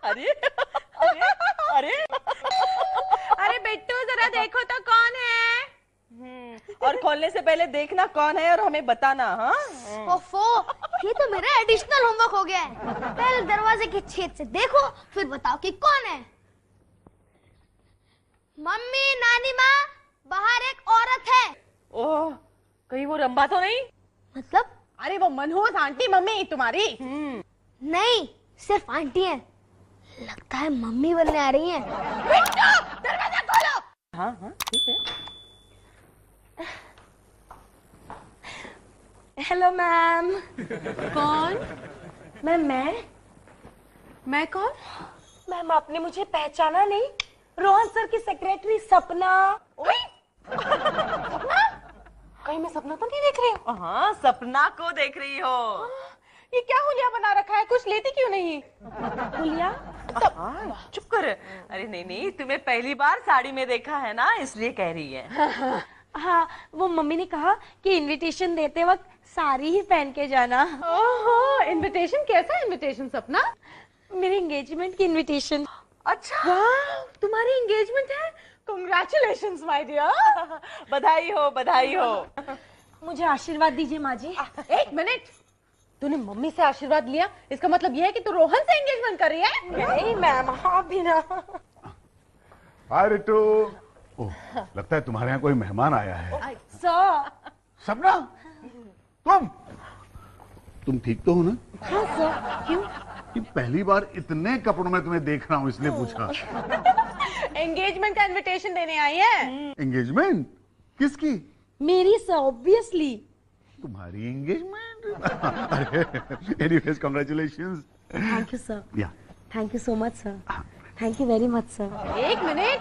अरे अरे अरे अरे बिट्टू जरा देखो तो कौन है। और खोलने से पहले देखना कौन है और हमें बताना। हाँ ओफो, ये तो मेरा एडिशनल होमवर्क हो गया है। पहले दरवाजे के छेद से देखो, फिर बताओ कि कौन है। मम्मी, नानी माँ, बाहर एक औरत है। ओह, कहीं वो रंभा तो नहीं? मतलब? अरे वो मनहूस आंटी मम्मी तुम्हारी। नहीं, सिर्फ आंटी है। लगता है मम्मी बनने आ रही हैं। बिट्टू, दरवाजा खोलो। हाँ हाँ ठीक है। Hello ma'am. कौन? मैं कौन? मैम आपने मुझे पहचाना नहीं? रोहन सर की सेक्रेटरी सपना। सपना? कहीं मैं सपना तो नहीं देख रही हूँ? हाँ, सपना को देख रही हो। ये क्या हुलिया बना रखा है, कुछ लेती क्यों नहीं? हुलिया? हाँ, चुप कर। अरे नहीं नहीं, तुम्हें पहली बार साड़ी में देखा है ना, इसलिए कह रही है। हाँ, वो मम्मी ने कहा कि इनविटेशन देते वक्त साड़ी ही पहन के जाना। ओहो, इनविटेशन? कैसा इनविटेशन सपना? मेरी एंगेजमेंट की इनविटेशन। अच्छा, वाह, तुम्हारी एंगेजमेंट है? Congratulations my dear. बधाई हो, बधाई हो। मुझे आशीर्वाद दीजिए माँ जी। एक मिनट, तूने मम्मी से आशीर्वाद लिया, इसका मतलब ये है कि तू रोहन से एंगेजमेंट कर रही है? नहीं मैम, हाँ भी ना। हाय रितु। ओह, लगता है तुम्हारे यहाँ कोई मेहमान आया है। सर। सपना, तुम ठीक तो हो ना? हाँ सर, क्यों? कि पहली बार इतने कपड़ों में तुम्हें देख रहा हूँ, इसलिए पूछा। एंगेजमेंट का इनविटेशन देने आई है। एंगेजमेंट? किसकी? मेरी सर, ऑब्वियसली। तुम्हारी engagement? Anyways, congratulations. Thank you sir. Yeah, thank you so much sir. Thank you very much sir. एक मिनट,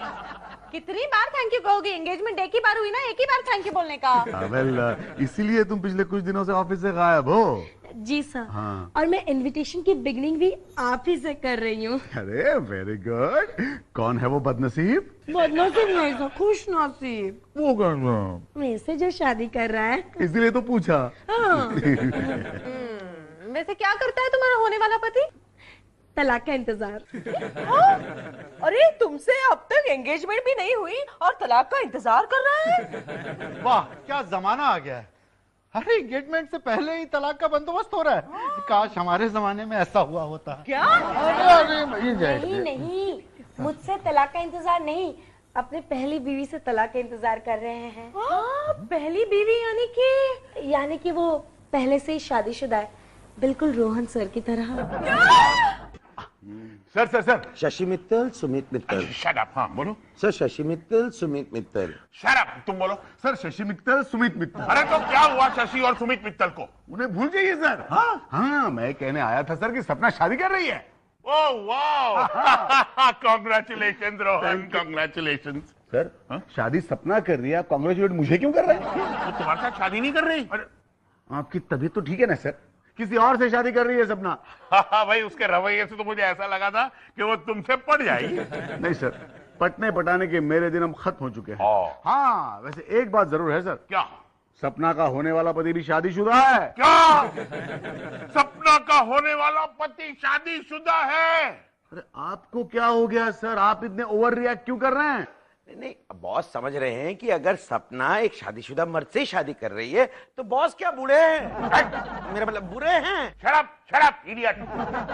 कितनी बार थैंक यू कहोगी? एंगेजमेंट एक ही बार हुई ना, एक ही बार थैंक यू बोलने का। वेल, इसीलिए तुम पिछले कुछ दिनों से ऑफिस से गायब हो। जी सर। हाँ। और मैं इनविटेशन की बिगनिंग भी आप ही से कर रही हूँ। अरे वेरी गुड। कौन है वो बदनसीब? बदनसीब नहीं सर, खुश नसीब। वो कौन? मेरे से जो शादी कर रहा है। इसीलिए तो पूछा। हाँ। वैसे क्या करता है तुम्हारा होने वाला पति? तलाक का इंतजार। अरे तुमसे अब तक एंगेजमेंट भी नहीं हुई और तलाक का इंतजार कर रहा है? वाह, क्या जमाना आ गया है। अरे एंगेजमेंट से पहले ही तलाक का बंदोबस्त हो रहा है। काश हमारे जमाने में ऐसा हुआ होता। क्या? अरे नहीं नहीं, मुझसे तलाक का इंतजार नहीं, अपने पहली बीवी से तलाक का इंतजार कर रहे हैं। पहली बीवी यानी कि वो पहले से ही शादीशुदा है, बिल्कुल रोहन सर की तरह। Sir. Shashi Mittal, Sumit Mittal. Shut up. हाँ बोलो। Sir Shashi Mittal, Sumit Mittal. Shut up, तुम बोलो। सर शशि मित्तल, सुमित मित्तल। अरे तो क्या हुआ शशि और सुमित मित्तल को? उन्हें भूल जाइए सर। हाँ, मैं कहने आया था सर कि सपना शादी कर रही है। ओह वाह, कांग्रेचुलेशंस रोहन, कांग्रेचुलेशंस। सर शादी सपना कर रही है, कांग्रेचुलेट मुझे क्यों कर रहे हैं? वो तुम्हारे साथ शादी नहीं कर रही? आपकी तबीयत तो ठीक है ना सर? किसी और से शादी कर रही है सपना? हाँ भाई, उसके रवैये से तो मुझे ऐसा लगा था कि वो तुमसे पट जाएगी। नहीं सर, पटने पटाने के मेरे दिन अब खत्म हो चुके हैं। हाँ, वैसे एक बात जरूर है सर। क्या? सपना का होने वाला पति भी शादीशुदा है। क्या? सपना का होने वाला पति शादीशुदा है? अरे आपको क्या हो गया सर? आप इतने ओवर रिएक्ट क्यों कर रहे हैं? नहीं, बॉस समझ रहे हैं कि अगर सपना एक शादीशुदा मर्द से शादी कर रही है तो बॉस क्या बूढ़े हैं? मेरा मतलब बुरे हैं। शराब इडियट।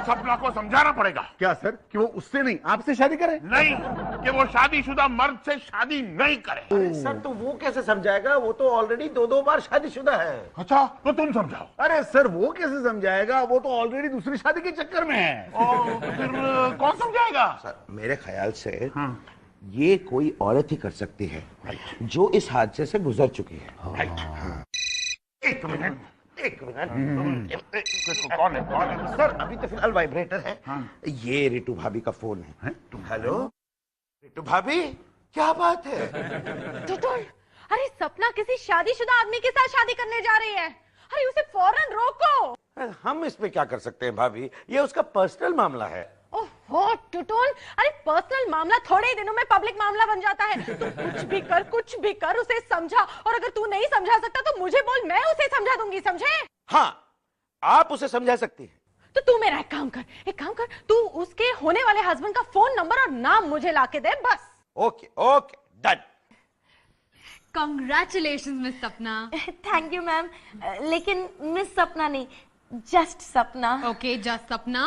सपना को समझाना पड़ेगा। क्या सर कि वो उससे नहीं आपसे शादी करे? नहीं, कि वो शादीशुदा मर्द से शादी नहीं करे। सर तो वो कैसे समझाएगा? वो तो ऑलरेडी दो बार शादीशुदा है। अच्छा, तो तुम समझाओ। अरे सर वो कैसे समझाएगा? वो तो ऑलरेडी दूसरी शादी के चक्कर में है। तो फिर कौन समझाएगा? सर मेरे ख्याल से ये कोई औरत ही कर सकती है जो इस हादसे से गुजर चुकी है। एक मिनट। कौन है? सर अभी तो फिलहाल वाइब्रेटर है। ये रितु भाभी का फोन है। हेलो रितु भाभी, क्या बात है? अरे सपना किसी शादीशुदा आदमी के साथ शादी करने जा रही है। अरे उसे फौरन रोको। हम इसमें क्या कर सकते हैं भाभी? ये उसका पर्सनल मामला है। ओहो टुटुल, अरे पर्सनल मामला थोड़े ही दिनों में पब्लिक मामला बन जाता है। तू कुछ भी कर उसे समझा, और अगर तू नहीं समझा सकता तो मुझे बोल, मैं उसे समझा दूंगी, समझे? हाँ, आप उसे समझा सकती हैं, तो तू मेरा एक काम कर, तू उसके होने वाले हस्बैंड का फोन नंबर और नाम मुझे लाके दे बस। Okay okay done. Congratulations, miss सपना। थैंक यू मैम, लेकिन मिस सपना नहीं, जस्ट सपना। ओके, जस्ट सपना।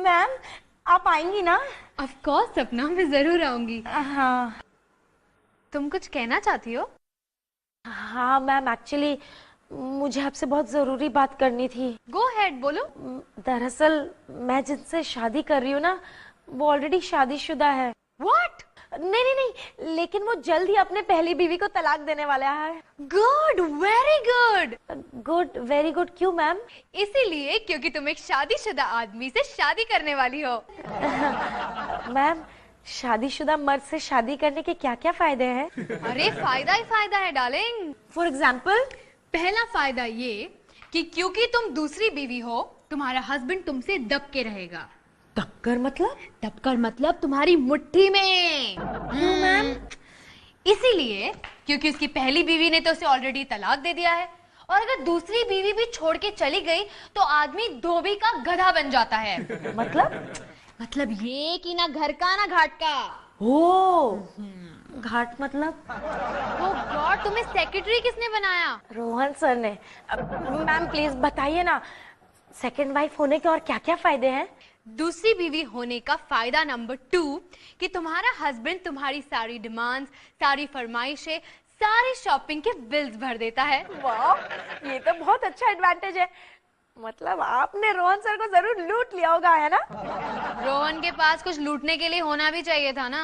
मैम आप आएंगी ना? ऑफ कोर्स सपना, मैं जरूर आऊंगी। हाँ तुम कुछ कहना चाहती हो? हाँ मैम, एक्चुअली मुझे आपसे बहुत जरूरी बात करनी थी। गो हेड, बोलो। दरअसल मैं जिनसे शादी कर रही हूँ ना, वो ऑलरेडी शादीशुदा है। व्हाट? नहीं, लेकिन वो जल्द ही अपने पहली बीवी को तलाक देने वाला है। Good, very good. Good, very good. क्यों मैम? इसीलिए क्योंकि तुम एक शादीशुदा आदमी से शादी करने वाली हो। मैम, शादीशुदा मर्द से शादी करने के क्या क्या फायदे हैं? अरे फायदा ही फायदा है डार्लिंग। For example? पहला फायदा ये कि क्योंकि तुम दूसरी बीवी हो, तुम्हारा हस्बैंड तुमसे दब के रहेगा। दबकर मतलब? दबकर मतलब तुम्हारी मुट्ठी में। मैम? इसीलिए क्योंकि उसकी पहली बीवी ने तो उसे ऑलरेडी तलाक दे दिया है, और अगर दूसरी बीवी भी छोड़ के चली गई तो आदमी धोबी का गधा बन जाता है। मतलब ये कि ना घर का ना घाट का। ओ, घाट मतलब? ओ गॉड, तुम्हें सेक्रेटरी किसने बनाया? रोहन सर ने। मैम प्लीज बताइए ना, सेकंड वाइफ होने के और क्या क्या फायदे हैं? दूसरी बीवी होने का फायदा नंबर 2 कि तुम्हारा हस्बैंड तुम्हारी सारी डिमांड्स, सारी फरमाइशें, सारी शॉपिंग के बिल्स भर देता है। वाह, ये तो बहुत अच्छा एडवांटेज है। मतलब आपने रोहन सर को जरूर लूट लिया होगा, है ना? रोहन के पास कुछ लूटने के लिए होना भी चाहिए था ना।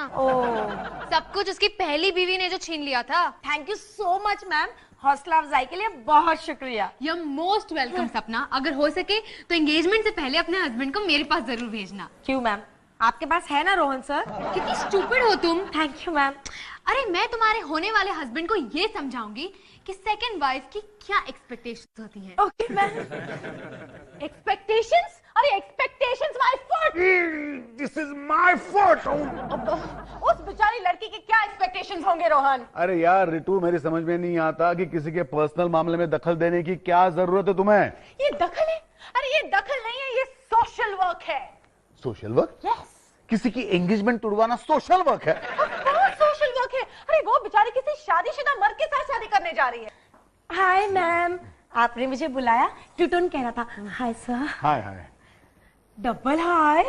सब कुछ उसकी पहली बीवी ने जो छीन लिया था। Thank you so much ma'am, हौसला अफजाई के लिए बहुत शुक्रिया। यू आर मोस्ट वेलकम सपना। अगर हो सके तो एंगेजमेंट से पहले अपने हस्बैंड को मेरे पास जरूर भेजना। क्यों मैम, आपके पास है ना रोहन सर? कितनी स्टूपिड हो तुम। Thank you ma'am. अरे मैं तुम्हारे होने वाले हस्बैंड को ये समझाऊंगी कि सेकंड वाइफ की क्या एक्सपेक्टेशंस होती हैं। Okay ma'am. एक्सपेक्टेशंस? अरे expectations my fault. This is my fault. उस बेचारी लड़की की क्या एक्सपेक्टेशंस होंगे रोहन? अरे यार रितु, मेरी समझ में नहीं आता कि किसी के पर्सनल मामले में दखल देने की क्या जरूरत है तुम्हें? ये दखल है? अरे ये दखल नहीं है, ये सोशल वर्क है। Social work? यस। किसी की एंगेजमेंट तोड़वाना सोशल वर्क है? सोशल वर्क है। अरे वो बेचारी किसी शादीशुदा मर्द के साथ शादी करने जा रही है। हाय मैम, आपने मुझे बुलाया? ट्यूटोन कह रहा था हाय सर। हाय हाय। डबल हाय।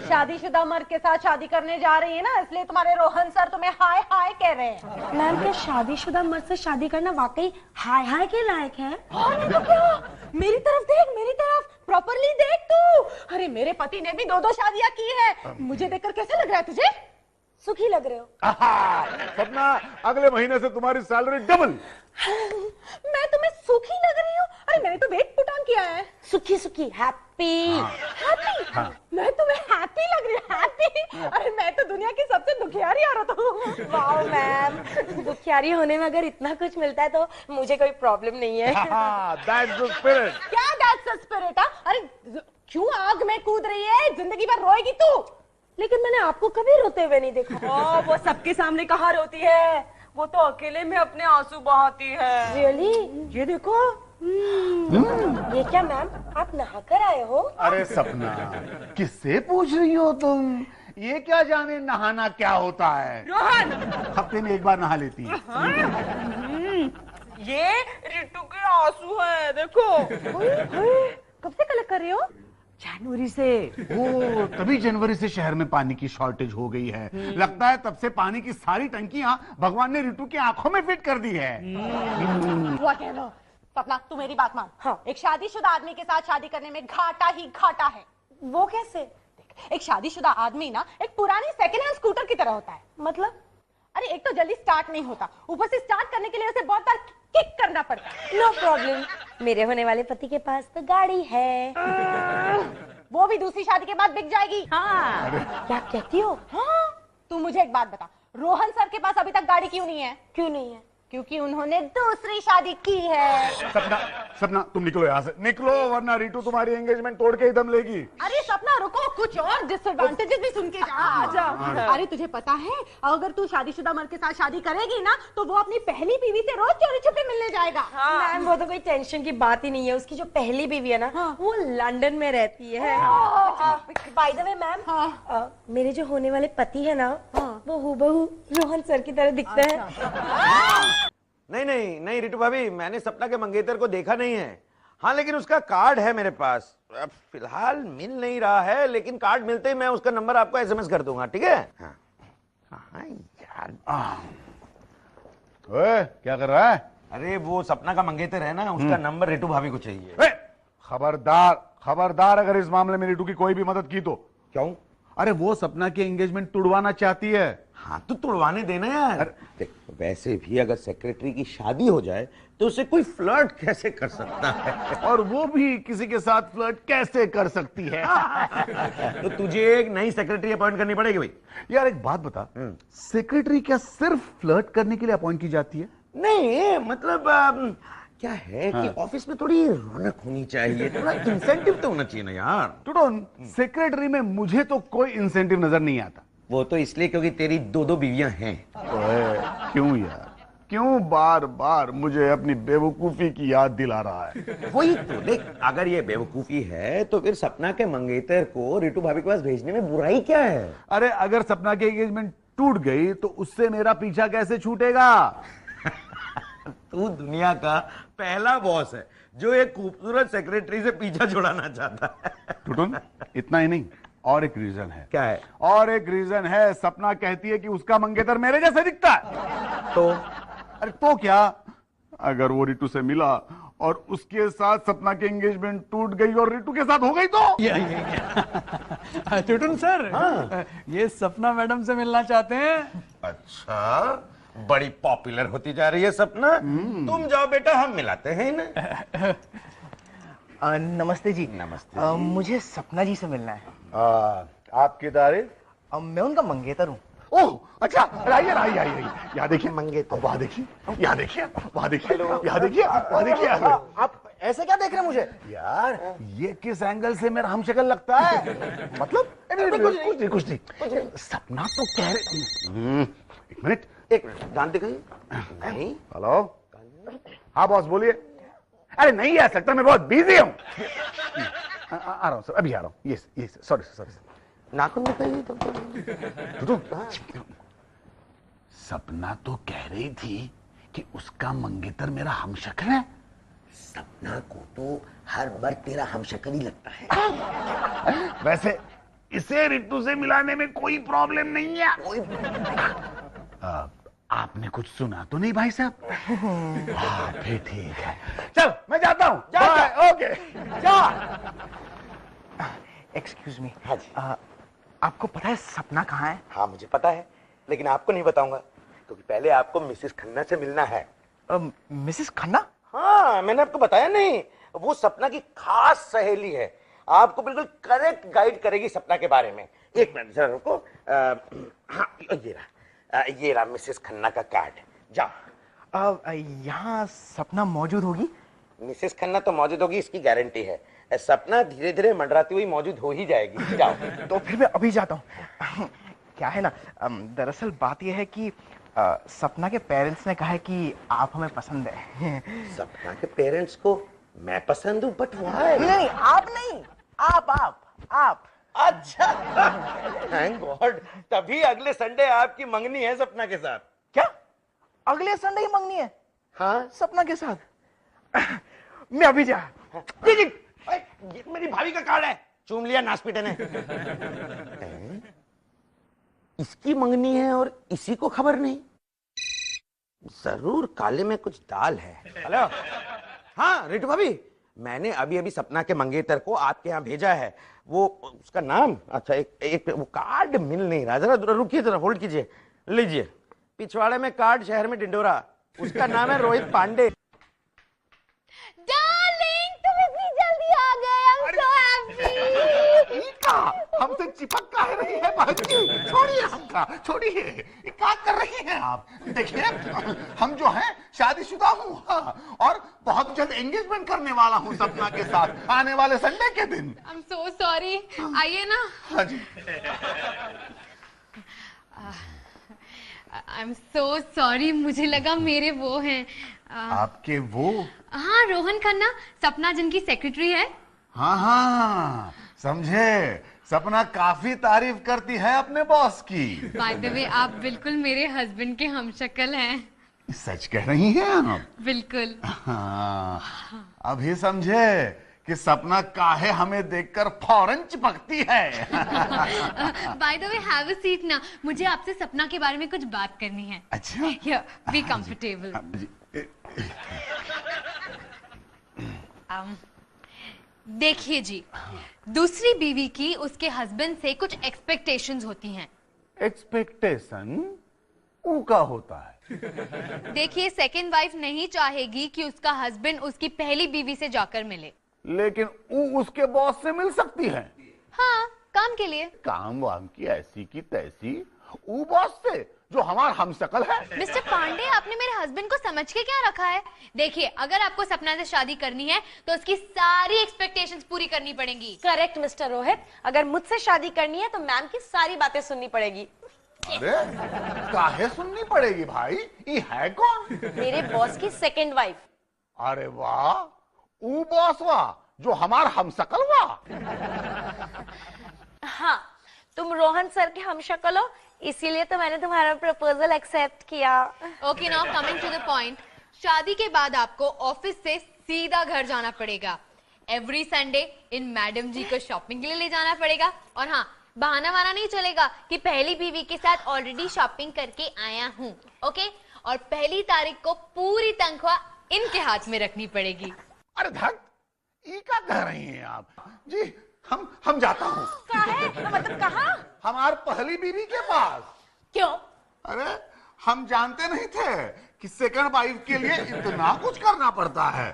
शादीशुदा मर्द के साथ शादी करने जा रही है ना, इसलिए तुम्हारे रोहन सर तुम्हें हाय हाय कह रहे हैं। मैम, क्या शादीशुदा मर्द से शादी करना वाकई हाय हाय के लायक है? और तो क्या? मेरी तरफ देख, मेरी तरफ प्रॉपरली देख तू। अरे मेरे पति ने भी 2-2 शादियां की है। मुझे देखकर कैसा लग रहा है तुझे? सुखी लग रहे हो? सपना, अगले महीने से तुम्हारी सैलरी डबल। मैं तुम्हें सुखी लग रही हूँ? अरे मैंने तो वेट पुट ऑन किया है। सुखी सुखी, हैप्पी। हैप्पी? मैं तुम्हें हैप्पी लग रही हूँ? हैप्पी? अरे मैं तो दुनिया की सबसे दुखियारी औरत हूँ। वाओ मैम, दुखियारी होने में अगर इतना कुछ मिलता है तो मुझे कोई प्रॉब्लम नहीं है। That's the spirit. क्या दैट्स द स्पिरिट? अरे क्यों आग में कूद रही है? जिंदगी भर रोएगी तू। लेकिन मैंने आपको कभी रोते हुए नहीं देखा। वो सबके सामने कहाँ रोती है, वो तो अकेले में अपने आंसू बहाती है। रियली? ये देखो। ये क्या मैम, आप नहाकर आए हो? अरे सपना, किससे पूछ रही हो तुम? ये क्या जाने नहाना क्या होता है? रोहन, हफ्ते में एक बार नहा लेती है। ये रितु के आंसू है, देखो। कब से कलेक्ट कर रही हो? जनवरी से। ओ, तभी जनवरी से शहर में पानी की शॉर्टेज हो गई है। लगता है तब से पानी की सारी टंकियां भगवान ने रितु की आंखों में फिट कर दी है। हुआ कह लो। सपना, तू मेरी बात मान। हाँ। एक शादीशुदा आदमी के साथ शादी करने में घाटा ही घाटा है। वो कैसे? एक शादीशुदा आदमी ना एक पुरानी सेकंड हैंड स्कूटर की तरह होता है। मतलब? अरे एक तो जल्दी स्टार्ट नहीं होता, ऊपर से स्टार्ट करने के लिए उसे बहुत बार किक करना पड़ता है। नो प्रॉब्लम, मेरे होने वाले पति के पास तो गाड़ी है। वो भी दूसरी शादी के बाद बिक जाएगी। हाँ। क्या कहती हो? हाँ। तू मुझे एक बात बता, रोहन सर के पास अभी तक गाड़ी क्यों नहीं है? क्यों नहीं है? क्योंकि उन्होंने दूसरी शादी की है। सपना, सपना तुम निकलो यहाँ से, निकलो, वरना रितु तुम्हारी एंगेजमेंट तोड़ के ही दम लेगी। अरे सपना रुको, कुछ और डिसएडवांटेजेस भी सुन के जा। आजा। अरे तुझे पता है, अगर तू शादीशुदा मर्द के साथ शादी करेगी ना, तो वो अपनी पहली बीवी से रोज चोरी छुपे मिलने जाएगा। मैम वो तो कोई टेंशन की बात ही नहीं है। उसकी जो पहली बीवी है ना, वो लंदन में रहती है। बाय द वे मैम, मेरे जो होने वाले पति है ना, वो हूबहू रोहन सर की तरह दिखते हैं। नहीं नहीं नहीं रितु भाभी, मैंने सपना के मंगेतर को देखा नहीं है। हाँ लेकिन उसका कार्ड है मेरे पास। अब फिलहाल मिल नहीं रहा है, लेकिन कार्ड मिलते ही मैं उसका नंबर आपको एसएमएस कर दूंगा, ठीक है? हाँ यार, ओए, क्या कर रहा है? अरे वो सपना का मंगेतर है ना, उसका नंबर रितु भाभी को चाहिए। खबरदार, खबरदार, अगर इस मामले में रितु की कोई भी मदद की तो। क्यों? अरे वो सपना की एंगेजमेंट तुड़वाना चाहती है। हाँ तो तुड़वाने देना यार। देख, वैसे भी अगर सेक्रेटरी की शादी हो जाए तो उसे कोई फ्लर्ट कैसे कर सकता है? और वो भी किसी के साथ फ्लर्ट कैसे कर सकती है? तो तुझे एक नई सेक्रेटरी अपॉइंट करनी पड़ेगी भाई। यार एक बात बता, सेक्रेटरी क्या सिर्फ फ्लर्ट करने के लिए अपॉइंट की जाती है? नहीं मतलब क्या है कि ऑफिस में थोड़ी रौनक होनी चाहिए, थोड़ा इंसेंटिव तो होना चाहिए ना यार। टुटोन, सेक्रेटरी में मुझे तो कोई इंसेंटिव नजर नहीं आता। वो तो इसलिए क्योंकि तेरी दो बीवियां हैं। ओए, क्यों यार, क्यों बार बार मुझे अपनी बेवकूफी की याद दिला रहा है? वही तो देख, अगर ये बेवकूफी है तो फिर सपना के मंगेतर को रितु भाभी के पास भेजने में बुराई क्या है? अरे अगर सपना की एंगेजमेंट टूट गई तो उससे मेरा पीछा कैसे छूटेगा? तू दुनिया का पहला बॉस है जो एक खूबसूरत सेक्रेटरी से पीछा छुड़ाना चाहता है। टुटुन, इतना ही नहीं, और एक रीजन है। क्या है? और एक रीजन है, सपना कहती है कि उसका मंगेतर मेरे जैसे दिखता है। तो अरे तो क्या, अगर वो रितु से मिला और उसके साथ सपना की एंगेजमेंट टूट गई और रितु के साथ हो गई तो? टुटुन सर, ये सपना मैडम से मिलना चाहते हैं। अच्छा, बड़ी पॉपुलर होती जा रही है सपना। तुम जाओ बेटा, हम मिलाते हैं ना। नमस्ते जी। नमस्ते। मुझे सपना जी से मिलना है। आपकी तारीफ? मैं उनका मंगेतर हूँ। ओह अच्छा, आइए आइए आइए, यहाँ देखिए मंगेतर, वहाँ देखिए, यहाँ देखिए, वहाँ देखिए, यहाँ देखिए, वहाँ देखिए। आप ऐसे क्या देख रहे हैं मुझे? यार ये किस एंगल से मेरा हमशक्ल लगता है? मतलब कुछ नहीं, सपना तो कह रहे। एक मिनट, दांत दिखाइए। नहीं। हेलो, हाँ बॉस बोलिए। अरे नहीं आ सकता, मैं बहुत बिजी हूँ। आ रहा हूँ सर, अभी आ रहा हूँ। ये सॉरी सॉरी। नाखून दिखाइए तो। सपना तो कह रही थी कि उसका मंगेतर मेरा हमशक्ल है। सपना को तो हर बार तेरा हमशक्ल ही लगता है। वैसे इसे रितु से मिलाने में कोई प्रॉब्लम नहीं है। आपने कुछ सुना तो नहीं भाई साहब? हाँ फिर ठीक है, चल मैं जाता हूँ। ओके जा। Excuse me. हाँ जी। आपको पता है सपना कहाँ है? हाँ मुझे पता है, लेकिन आपको नहीं बताऊंगा क्योंकि पहले आपको मिसेस खन्ना से मिलना है। मिसेस खन्ना? हाँ मैंने आपको बताया नहीं, वो सपना की खास सहेली है। आपको बिल्कुल करेक्ट गाइड करेगी सपना के बारे में। एक मिनट जरा रुको। हाँ ये रहा मिसेस खन्ना का कार्ड। जाओ। यहाँ सपना मौजूद होगी? मिसेस खन्ना तो मौजूद होगी, इसकी गारंटी है। सपना धीरे धीरे मंडराती हुई मौजूद हो ही जाएगी। जाओ। तो फिर मैं अभी जाता हूँ। क्या है ना, दरअसल बात यह है कि सपना के पेरेंट्स ने कहा है कि आप हमें पसंद है। सपना के पेरेंट्स को मैं पसंद हूँ, बट व्हाई? नहीं आप नहीं, आप। अच्छा, थैंक गॉड। तभी अगले संडे आपकी मंगनी है सपना के साथ। क्या अगले संडे ही मंगनी है? हाँ सपना के साथ। मैं अभी जा। ये मेरी भाभी का कार्ड है, चूम लिया नासपीटे ने। इसकी मंगनी है और इसी को खबर नहीं। जरूर काले में कुछ दाल है। हेलो, हाँ रितु भाभी, मैंने अभी अभी सपना के मंगेतर को आपके यहाँ भेजा है। वो उसका नाम, अच्छा एक वो कार्ड मिल नहीं रहा। जरा रुकिए, जरा होल्ड कीजिए। लीजिए, पिछवाड़े में कार्ड, शहर में ढिंडोरा। उसका नाम है रोहित पांडे। डार्लिंग, तुम इतनी जल्दी आ गए। I'm so happy। हमसे चिपक काहे रही है बाजी? छोड़िए हमका, छोड़िए। क्या कर रही हैं आप? देखिए, हम जो हैं शादीशुदा हूँ, हाँ, और बहुत जल्द एंगेजमेंट करने वाला हूँ सपना के साथ आने वाले संडे के दिन। I'm so sorry. आइए ना। हाँ जी। I'm so sorry. मुझे लगा मेरे वो हैं। आपके वो? हाँ, रोहन खन्ना, सपना जिनकी सेक्रेटरी है। हाँ हाँ, समझे। सपना काफी तारीफ करती है अपने बॉस की। By the way, आप बिल्कुल मेरे हस्बैंड के हमशक्ल हैं। सच कह रही हैं आप? बिल्कुल। हाँ, अभी समझे कि सपना काहे हमें देखकर फौरन चिपकती है। By the way, have a seat ना। मुझे आपसे सपना के बारे में कुछ बात करनी है। अच्छा। Here, be comfortable। देखिए जी, दूसरी बीवी की उसके हस्बैंड से कुछ एक्सपेक्टेशंस होती हैं। एक्सपेक्टेशन ऊ का होता है? देखिए, सेकंड वाइफ नहीं चाहेगी कि उसका हस्बैंड उसकी पहली बीवी से जाकर मिले। लेकिन ऊ उसके बॉस से मिल सकती है। हाँ, काम के लिए। काम वाम की ऐसी की तैसी ऊ बॉस से जो हमारा हमशक्ल है। मिस्टर पांडे, आपने मेरे हस्बैंड को समझ के क्या रखा है? देखिए, अगर आपको सपना से शादी करनी है तो उसकी सारी एक्सपेक्टेशंस पूरी करनी पड़ेंगी। करेक्ट मिस्टर रोहित, अगर मुझसे शादी करनी है तो मैम की सारी बातें सुननी पड़ेगी। अरे काहे सुननी पड़ेगी भाई? ये है कौन? मेरे बॉस की सेकंड वाइफ। अरे वाह, ऊ बॉस वाह जो हमारा हमशक्ल वाह। हाँ, तुम रोहन सर के हमशक्ल हो, इसीलिए तो मैंने तुम्हारा प्रपोजल एक्सेप्ट किया। Okay, now coming to the point. शादी के बाद आपको ऑफिस से सीधा घर जाना पड़ेगा। एवरी संडे इन मैडम जी को शॉपिंग के लिए ले जाना पड़ेगा। और हाँ, बहाना वाना नहीं चलेगा कि पहली बीवी के साथ ऑलरेडी शॉपिंग करके आया हूँ। ओके, और पहली तारीख को पूरी तनख्वाह इनके हाथ में रखनी पड़ेगी। अरे धक, ये क्या कह रही हैं आप? जी हम जाता हूँ। मतलब कहाँ? हमार पहली बीवी के पास। क्यों? अरे हम जानते नहीं थे कि सेकंड वाइफ के लिए इतना कुछ करना पड़ता है।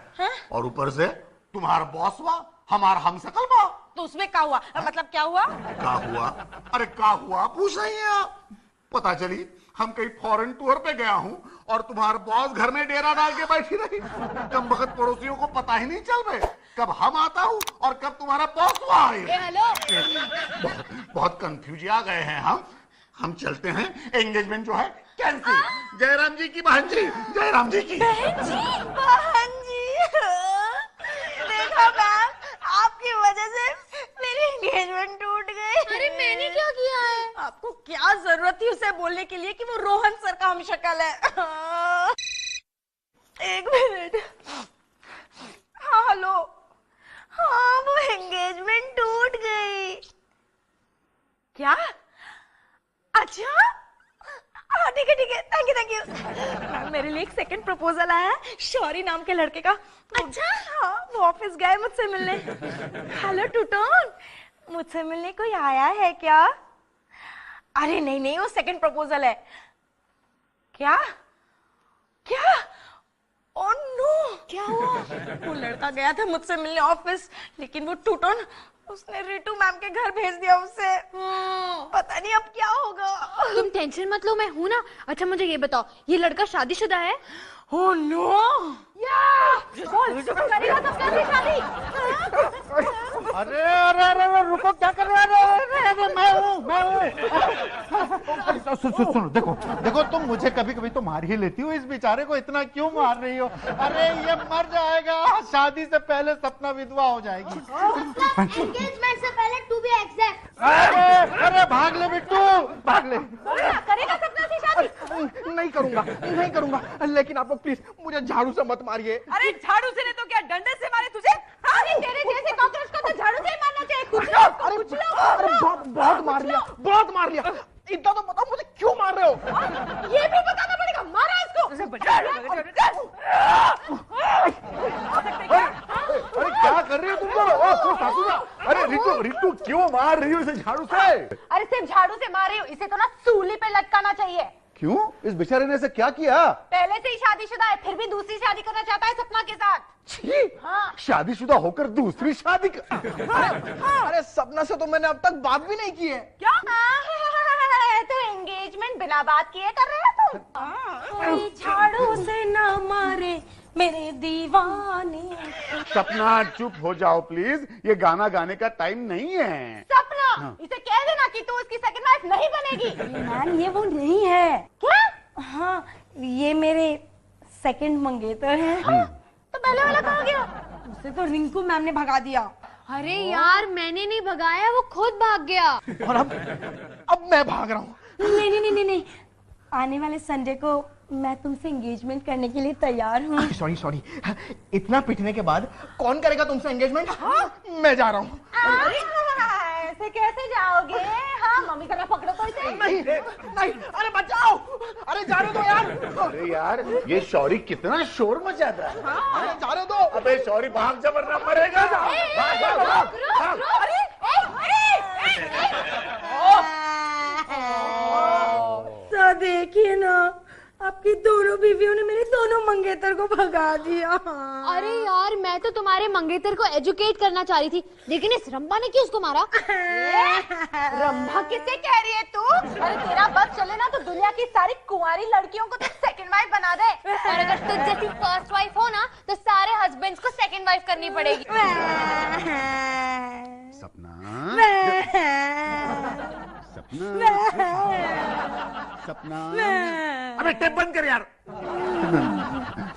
और ऊपर से तुम्हारा बॉस हुआ, हमारा हमशक्ल हुआ। तो उसमें क्या हुआ? मतलब क्या हुआ? क्या हुआ? अरे क्या हुआ पूछ रही हैं आप? पता चली हम कहीं फॉरेन टूर पे गया हूँ और तुम्हारा बॉस घर में डेरा डाल के बैठी रही। कम वक्त पड़ोसियों को पता ही नहीं चल रहे कब हम आता हूँ और कब तुम्हारा बॉस हुआ है। हेलो, बहुत कंफ्यूज आ गए हैं हम चलते हैं। एंगेजमेंट जो है कैंसिल। जयराम जी की बहन जी, जयराम जी की बहन जी। देखा मैम, आपकी वजह से मेरी एंगेजमेंट टूट गई। अरे मैंने क्या किया है? आपको क्या जरूरत थी उसे बोलने के लिए कि वो रोहन सर का हमशक्ल है? एक मिनट। हाँ हेलो। हाँ, वो एंगेजमेंट टूट गई। क्या? अच्छा, हाँ ठीक है, थैंक यू। मेरे लिए एक सेकंड प्रपोजल आया है शौरी नाम के लड़के का। अच्छा? हाँ, वो ऑफिस गए मुझसे मिलने। हेलो टूटोन, मुझसे मिलने कोई आया है क्या? अरे नहीं, वो सेकंड प्रपोजल है। क्या? ओह नो, क्या हुआ? वो लड़का गया था मुझसे मिलने ऑफिस, लेकिन वो टूटोन उसने रितु मैम के घर भेज दिया उसे। पता नहीं अब क्या होगा। तुम टेंशन मत लो, मैं हूं ना। अच्छा मुझे ये बताओ, ये लड़का शादीशुदा है? ओह नो, करेगा तो कैसे शादी? अरे रुको, क्या कर रहे हो? मैं हूँ। सुनो, देखो तुम मुझे कभी कभी तो मार ही लेती हो, इस बेचारे को इतना क्यों मार रही हो? अरे ये मर जाएगा, शादी से पहले सपना विधवा हो जाएगी। एंगेजमेंट से पहले टू बी एग्जैक्ट। अरे भाग ले बिट्टू, भाग ले। करेगा सपना से शादी? नहीं करूंगा, लेकिन आप लोग प्लीज मुझे झाड़ू से मत मारिए। अरे झाड़ू से नहीं तो क्या डंडे से मारे तुझे? अरे तेरे जैसे कॉकरोच को तो झाड़ू से ही मारना चाहिए। अरे बहुत मार लिया। इतना तो बताओ मुझे क्यों मार रहे हो? ये भी बताना पड़ेगा। मारा इसको। अरे क्या कर रही हो तुम लोग? अरे रितु क्यों मार रही हो इसे झाड़ू से? अरे सिर्फ झाड़ू से मार रही हो, इसे तो ना सूली पे लटकाना चाहिए। क्यों? इस बेचारे ने ऐसे क्या किया? पहले से ही शादीशुदा है, फिर भी दूसरी शादी करना चाहता है सपना के साथ। छी! शादीशुदा होकर दूसरी शादी अरे सपना से तो मैंने अब तक बात भी नहीं की है। क्या? तो एंगेजमेंट बिना बात किए कर रहे हो तुम? कोई झाड़ू से ना मारे मेरे दीवाने। सपना चुप हो जाओ प्लीज, ये गाना गाने का टाइम नहीं है। सपना, इसे कह देना कि तू उसकी सेकंड वाइफ नहीं बनेगी। मैम ये वो नहीं है। क्या? हाँ ये मेरे सेकंड मंगेतर हैं। तो पहले वाला कहाँ गया? उसे तो रिंकू मैम ने भगा दिया। अरे यार मैंने नहीं भगाया, वो खुद भाग गया। और अब मैं भाग रहा हूँ। नहीं नहीं नहीं नहीं, आने वाले संडे को मैं तुमसे एंगेजमेंट करने के लिए तैयार हूँ। सॉरी सॉरी, इतना पिटने के बाद कौन करेगा तुमसे एंगेजमेंट? मैं जा रहा हूँ। ऐसे कैसे जाओगे? हाँ मम्मी का पकड़ो तो इसे। नहीं नहीं, अरे बचाओ, अरे जाने दो यार। अरे यार, ये शौरी कितना शोर मचाता है। अरे जाने दो। अबे शौरी भाग जा वरना मरेगा। तो देखिए ना, आपकी दोनों बीवियों ने मेरे दोनों मंगेतर को भगा दिया। अरे यार मैं तो तुम्हारे मंगेतर को एजुकेट करना चाह रही थी, लेकिन इस रंभा ने क्यों उसको मारा? रंभा किसे कह रही है तू? अरे तेरा बस चले ना तो दुनिया की सारी कुंवारी लड़कियों को तो सेकंड वाइफ बना दे। और अगर तुझ जैसी फर्स्ट वाइफ हो ना तो सारे हस्बैंड्स को सेकंड वाइफ करनी पड़ेगी। सपना सपना अबे टेप बंद कर यार।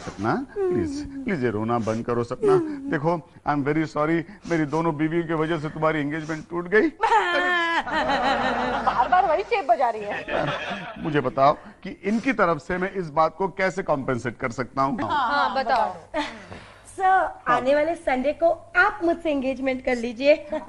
सपना प्लीज प्लीज ये रोना बंद करो। सपना देखो, आई एम वेरी सॉरी, मेरी दोनों बीवियों की वजह से तुम्हारी एंगेजमेंट टूट गई। बार बार वही टेप बजा रही है। मुझे बताओ कि इनकी तरफ से मैं इस बात को कैसे कॉम्पेंसेट कर सकता हूँ? हाँ बताओ। सर आने वाले संडे को आप मुझसे एंगेजमेंट कर लीजिए। क्या?